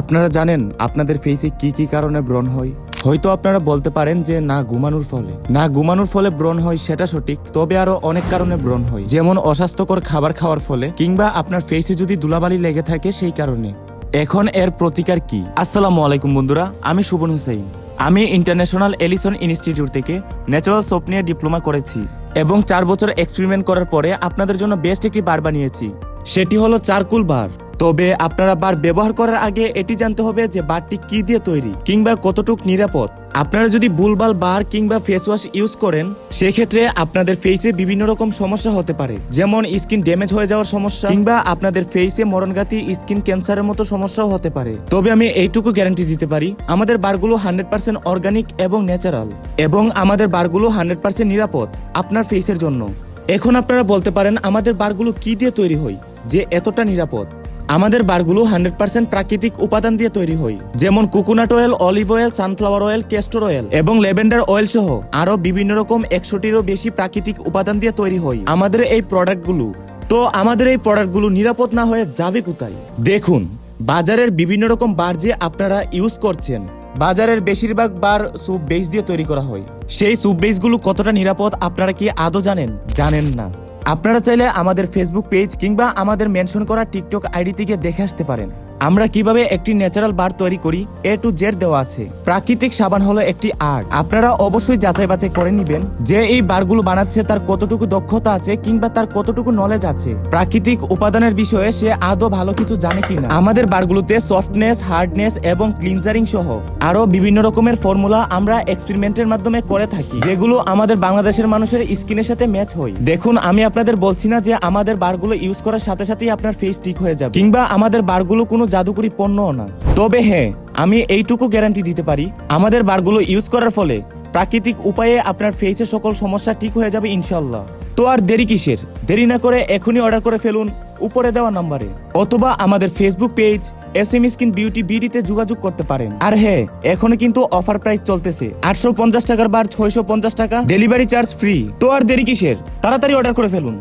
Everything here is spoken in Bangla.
আপনারা জানেন আপনাদের ফেসে কি কি কারণে ব্রণ হয়? হয়তো আপনারা বলতে পারেন যে না ঘুমানোর ফলে ব্রণ হয়, সেটা সঠিক। তবে আরো অনেক কারণে ব্রণ হয়, যেমন অস্বাস্থ্যকর খাবার খাওয়ার ফলে, কিংবা আপনার ফেসে যদি ধুলাবালি লেগে থাকে সেই কারণে। এখন এর প্রতিকার কি? আসসালামু আলাইকুম বন্ধুরা, আমি শুভন হুসাইন। আমি ইন্টারন্যাশনাল এলিসন ইনস্টিটিউট থেকে ন্যাচারাল সোপ নিয়ে ডিপ্লোমা করেছি এবং 4 বছর এক্সপেরিমেন্ট করার পরে আপনাদের জন্য বেস্ট একটি বার বানিয়েছি। সেটি হলো চারকুল বার। তবে আপনারা বার ব্যবহার করার আগে এটি জানতে হবে যে বারটি কি দিয়ে তৈরি কিংবা কতটুক নিরাপদ। আপনারা যদি ভুলভাল বার কিংবা ফেস ওয়াশ ইউজ করেন, সেক্ষেত্রে আপনাদের ফেসে বিভিন্ন রকম সমস্যা হতে পারে, যেমন স্কিন ড্যামেজ হয়ে যাওয়ার সমস্যা, কিংবা আপনাদের ফেসে মরণঘাতী স্কিন ক্যান্সারের মতো সমস্যাও হতে পারে। তবে আমি এইটুকু গ্যারান্টি দিতে পারি, আমাদের বারগুলো 100% অর্গানিক এবং ন্যাচারাল, এবং আমাদের বারগুলো 100% নিরাপদ আপনার ফেসের জন্য। এখন আপনারা বলতে পারেন আমাদের বারগুলো কি দিয়ে তৈরি হয় যে এতটা নিরাপদ? আমাদের বারগুলো 100% প্রাকৃতিক উপাদান দিয়ে তৈরি হয়, যেমন coconut oil, olive oil, sunflower oil, castor oil এবং ল্যাভেন্ডার অয়েল সহ আরো বিভিন্ন রকম 100টিরও বেশি প্রাকৃতিক উপাদান দিয়ে তৈরি হয় আমাদের এই প্রোডাক্টগুলো। তো আমাদের এই প্রোডাক্টগুলো নিরাপদ না হয়ে যাবে কোথায়? দেখুন, বাজারের বিভিন্ন রকম বার যে আপনারা ইউজ করছেন, বাজারের বেশিরভাগ বার সুপ বেস দিয়ে তৈরি করা হয়। সেই সুপ বেসগুলো কতটা নিরাপদ আপনারা কি আদৌ জানেন না। আপনারা চাইলে আমাদের ফেসবুক পেজ কিংবা আমাদের মেনশন করা টিকটক আইডি থেকে দেখে আসতে পারেন আমরা কিভাবে একটি ন্যাচারাল বার তৈরি করি। A to Z দেওয়া আছে। প্রাকৃতিক সাবান হলো একটি আর্ট। আপনারা অবশ্যই যাচাই বাছাই করে নেবেন যে এই বারগুলো বানাচ্ছে তার কতটুকু দক্ষতা আছে কিংবা তার কতটুকু নলেজ আছে প্রাকৃতিক উপাদানের বিষয়ে, সে আদৌ ভালো কিছু জানে কিনা। আমাদের বারগুলোতে সফটনেস, হার্ডনেস এবং ক্লিনজারিং সহ আরো বিভিন্ন রকমের ফর্মুলা আমরা এক্সপেরিমেন্টের মাধ্যমে করে থাকি, যেগুলো আমাদের বাংলাদেশের মানুষের স্কিনের সাথে ম্যাচ হয়। দেখুন, আমি আপনাদের বলছি না যে আমাদের বারগুলো ইউজ করার সাথে সাথেই আপনার ফেস ঠিক হয়ে যাবে, কিংবা আমাদের বারগুলো কোনো জাদুকরি পণ্যও না। তবে হ্যাঁ, আমি এইটুকু গ্যারান্টি দিতে পারি, আমাদের বারগুলো ইউজ করার ফলে প্রাকৃতিক উপায়ে আপনার ফেসের সকল সমস্যা ঠিক হয়ে যাবে ইনশাল্লাহ। তো আর দেরি কিসের? দেরি না করে এখনই অর্ডার করে ফেলুন উপরে দেওয়া নম্বরে, অথবা আমাদের Facebook page SM skin beauty BD তে যোগাযোগ করতে পারেন। আর হ্যাঁ, এখনো কিন্তু অফার প্রাইস চলতেছে। 850 টাকার বার 650 টাকা, ডেলিভারি চার্জ ফ্রি। তো আর দেরি কিসের? তাড়াতাড়ি অর্ডার করে ফেলুন।